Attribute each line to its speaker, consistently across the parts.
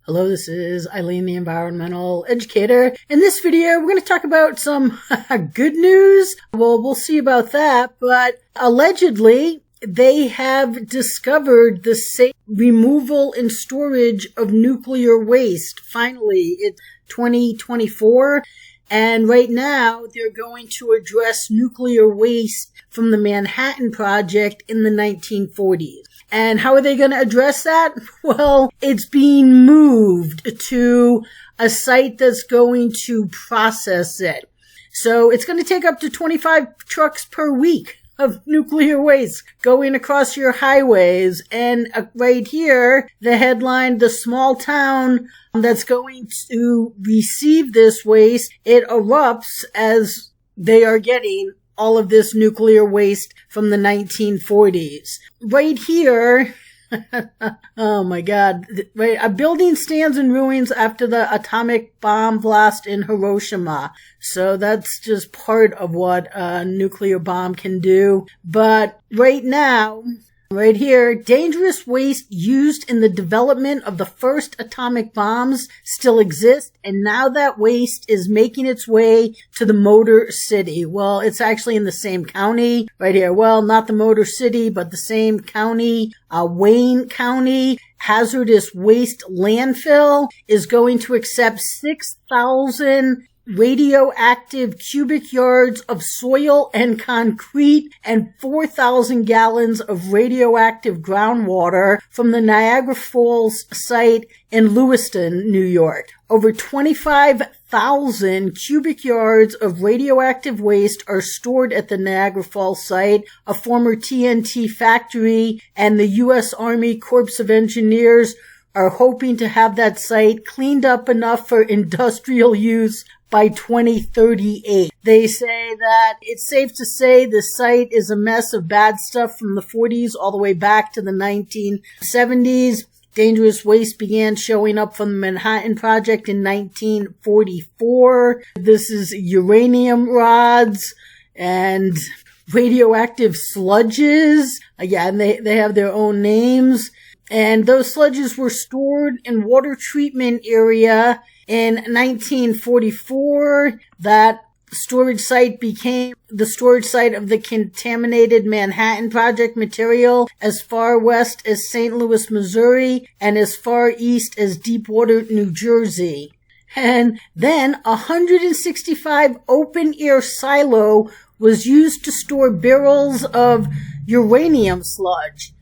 Speaker 1: Hello, this is Eileen, the environmental educator. In this video, we're going to talk about some good news. Well, we'll see about that, but allegedly, they have discovered the safe removal and storage of nuclear waste. Finally, it's 2024, and right now, they're going to address nuclear waste from the Manhattan Project in the 1940s. And how are they going to address that? Well, it's being moved to a site that's going to process it. So it's going to take up to 25 trucks per week of nuclear waste going across your highways. And right here, the headline, the small town that's going to receive this waste, it erupts as they are getting all of this nuclear waste from the 1940s. Right here, oh my God, right, a building stands in ruins after the atomic bomb blast in Hiroshima. So that's just part of what a nuclear bomb can do. But right now, right here, dangerous waste used in the development of the first atomic bombs still exist, and now that waste is making its way to the Motor City. Well, it's actually in the same county right here. Well, not the Motor City, but the same county, Wayne County. Hazardous waste landfill is going to accept 6,000 radioactive cubic yards of soil and concrete and 4,000 gallons of radioactive groundwater from the Niagara Falls site in Lewiston, New York. Over 25,000 cubic yards of radioactive waste are stored at the Niagara Falls site, a former TNT factory, and the U.S. Army Corps of Engineers are hoping to have that site cleaned up enough for industrial use by 2038. They say that it's safe to say the site is a mess of bad stuff from the 40s all the way back to the 1970s. Dangerous waste began showing up from the Manhattan Project in 1944. This is uranium rods and radioactive sludges. Again, they have their own names. And those sludges were stored in water treatment area in 1944. That storage site became the storage site of the contaminated Manhattan Project material as far west as St. Louis, Missouri, and as far east as Deepwater, New Jersey. And then 165 open-air silo was used to store barrels of uranium sludge.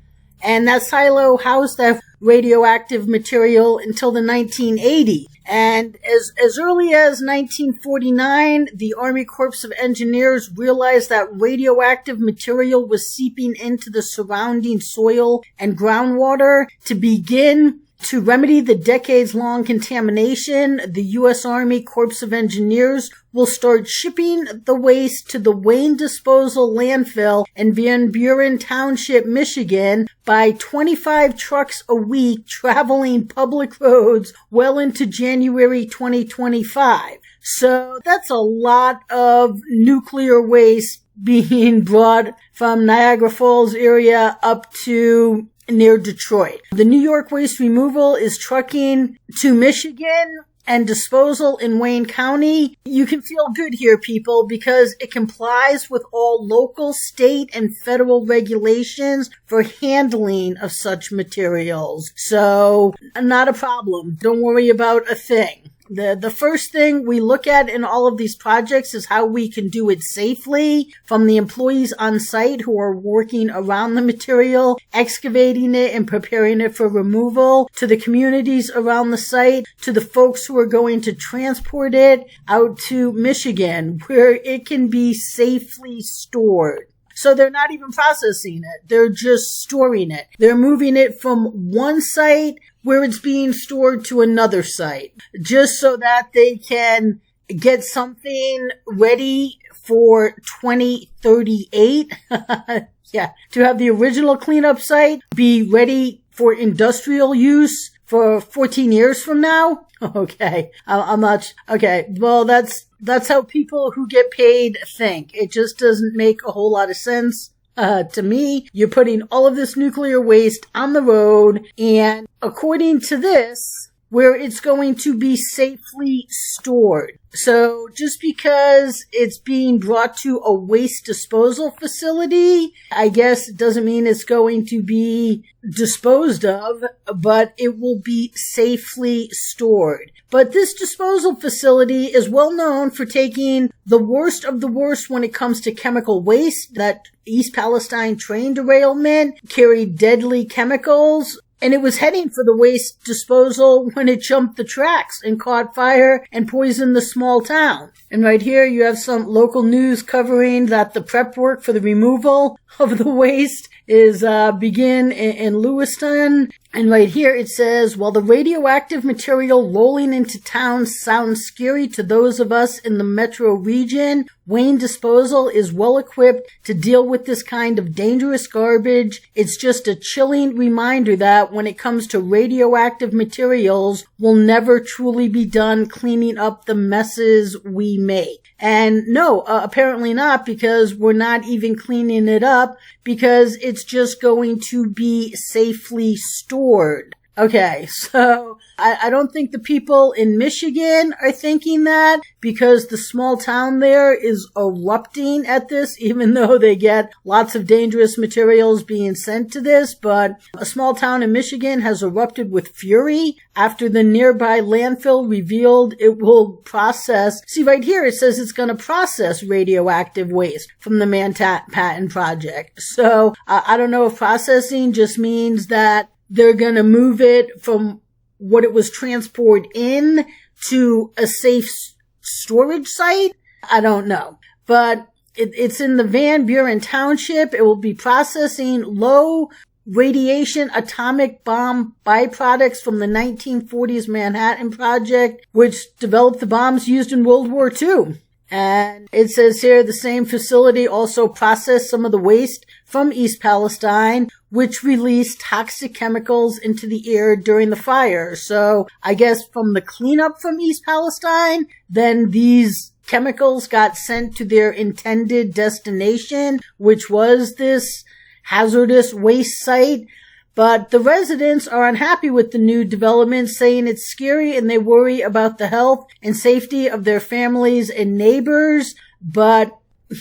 Speaker 1: And that silo housed that radioactive material until the 1980s. And as early as 1949, the Army Corps of Engineers realized that radioactive material was seeping into the surrounding soil and groundwater. To begin to remedy the decades-long contamination, the U.S. Army Corps of Engineers will start shipping the waste to the Wayne Disposal Landfill in Buren Township, Michigan, by 25 trucks a week traveling public roads well into January 2025. So that's a lot of nuclear waste being brought from Niagara Falls area up to near Detroit. The New York waste removal is trucking to Michigan and disposal in Wayne County. You can feel good here, people, because it complies with all local, state, and federal regulations for handling of such materials. So, not a problem. Don't worry about a thing. The first thing we look at in all of these projects is how we can do it safely, from the employees on site who are working around the material, excavating it and preparing it for removal, to the communities around the site, to the folks who are going to transport it out to Michigan, where it can be safely stored. So they're not even processing it. They're just storing it. They're moving it from one site where it's being stored to another site, just so that they can get something ready for 2038. Yeah, to have the original cleanup site be ready for industrial use for 14 years from now. Okay, I'm not, okay, well, that's how people who get paid think. It just doesn't make a whole lot of sense. To me, you're putting all of this nuclear waste on the road, and according to this, where it's going to be safely stored. So just because it's being brought to a waste disposal facility, I guess it doesn't mean it's going to be disposed of, but it will be safely stored. But this disposal facility is well known for taking the worst of the worst when it comes to chemical waste. That East Palestine train derailment carried deadly chemicals, and it was heading for the waste disposal when it jumped the tracks and caught fire and poisoned the small town. And right here you have some local news covering that the prep work for the removal of the waste is begin in Lewiston. And right here it says, while the radioactive material rolling into town sounds scary to those of us in the metro region, Wayne Disposal is well equipped to deal with this kind of dangerous garbage. It's just a chilling reminder that when it comes to radioactive materials, we'll never truly be done cleaning up the messes we make. And no, apparently not, because we're not even cleaning it up, because it's just going to be safely stored. Okay, so I don't think the people in Michigan are thinking that, because the small town there is erupting at this, even though they get lots of dangerous materials being sent to this. But a small town in Michigan has erupted with fury after the nearby landfill revealed it will process. See, right here it says it's going to process radioactive waste from the Manhattan Project. So I don't know if processing just means that they're going to move it from what it was transported in to a safe storage site. I don't know. But it's in the Van Buren Township. It will be processing low radiation atomic bomb byproducts from the 1940s Manhattan Project, which developed the bombs used in World War II. And it says here the same facility also processed some of the waste from East Palestine, which released toxic chemicals into the air during the fire. So I guess from the cleanup from East Palestine, then these chemicals got sent to their intended destination, which was this hazardous waste site. But the residents are unhappy with the new development, saying it's scary and they worry about the health and safety of their families and neighbors. But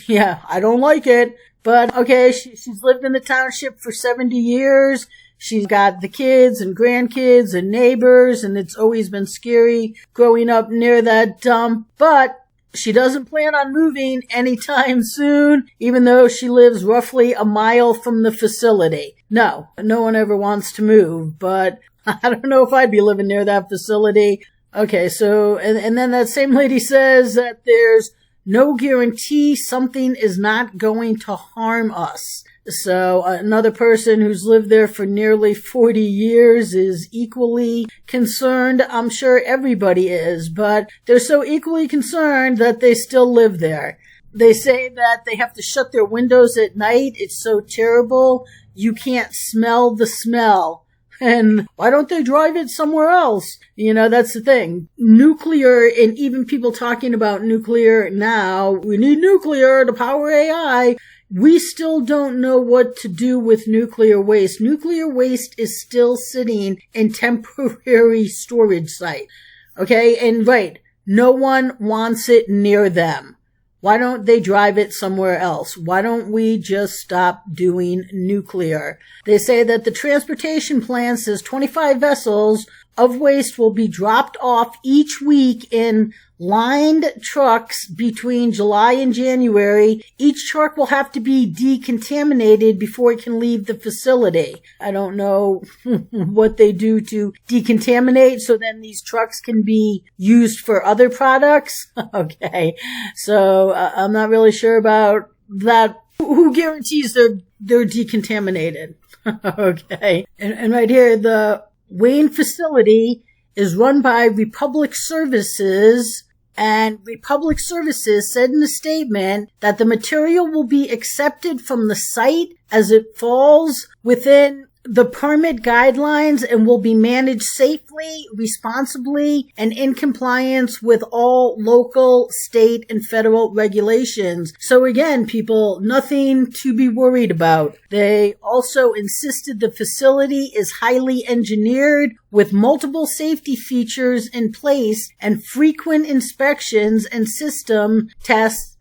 Speaker 1: yeah, I don't like it. But okay, she's lived in the township for 70 years. She's got the kids and grandkids and neighbors, and it's always been scary growing up near that dump. But she doesn't plan on moving anytime soon, even though she lives roughly a mile from the facility. No one ever wants to move, but I don't know if I'd be living near that facility. Okay, so, and then that same lady says that there's no guarantee something is not going to harm us. So another person who's lived there for nearly 40 years is equally concerned. I'm sure everybody is, but they're so equally concerned that they still live there. They say that they have to shut their windows at night. It's so terrible. You can't smell the smell. And why don't they drive it somewhere else? You know, that's the thing. Nuclear, and even people talking about nuclear now, we need nuclear to power AI. We still don't know what to do with nuclear waste. Nuclear waste is still sitting in temporary storage site. Okay? And right, no one wants it near them. Why don't they drive it somewhere else? Why don't we just stop doing nuclear? They say that the transportation plan says 25 vessels of waste will be dropped off each week in lined trucks between July and January. Each truck will have to be decontaminated before it can leave the facility. I don't know what they do to decontaminate so then these trucks can be used for other products. Okay, so I'm not really sure about that. Who guarantees they're decontaminated? Okay, and right here, the Wayne facility is run by Republic Services, and Republic Services said in a statement that the material will be accepted from the site as it falls within the permit guidelines and will be managed safely, responsibly, and in compliance with all local, state, and federal regulations. So again, people, nothing to be worried about. They also insisted the facility is highly engineered with multiple safety features in place and frequent inspections and system tests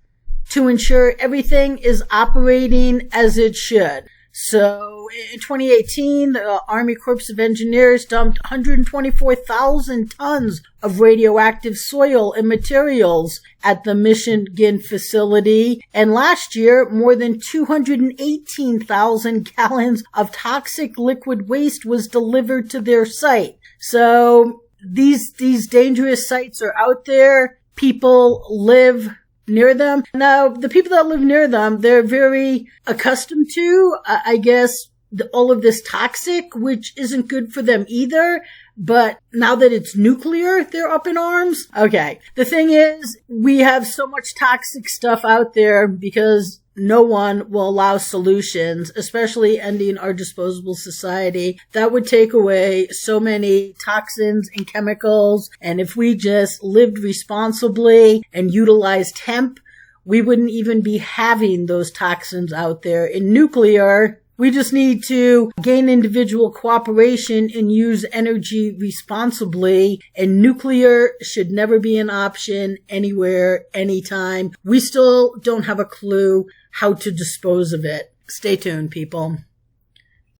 Speaker 1: to ensure everything is operating as it should. So in 2018, the Army Corps of Engineers dumped 124,000 tons of radioactive soil and materials at the Michigan facility. And last year, more than 218,000 gallons of toxic liquid waste was delivered to their site. So these dangerous sites are out there. People live near them. Now, the people that live near them, they're very accustomed to, I guess, all of this toxic, which isn't good for them either. But now that it's nuclear, they're up in arms. Okay. The thing is, we have so much toxic stuff out there because no one will allow solutions, especially ending our disposable society. That would take away so many toxins and chemicals. And if we just lived responsibly and utilized hemp, we wouldn't even be having those toxins out there. In nuclear, we just need to gain individual cooperation and use energy responsibly. And nuclear should never be an option anywhere, anytime. We still don't have a clue how to dispose of it. Stay tuned, people.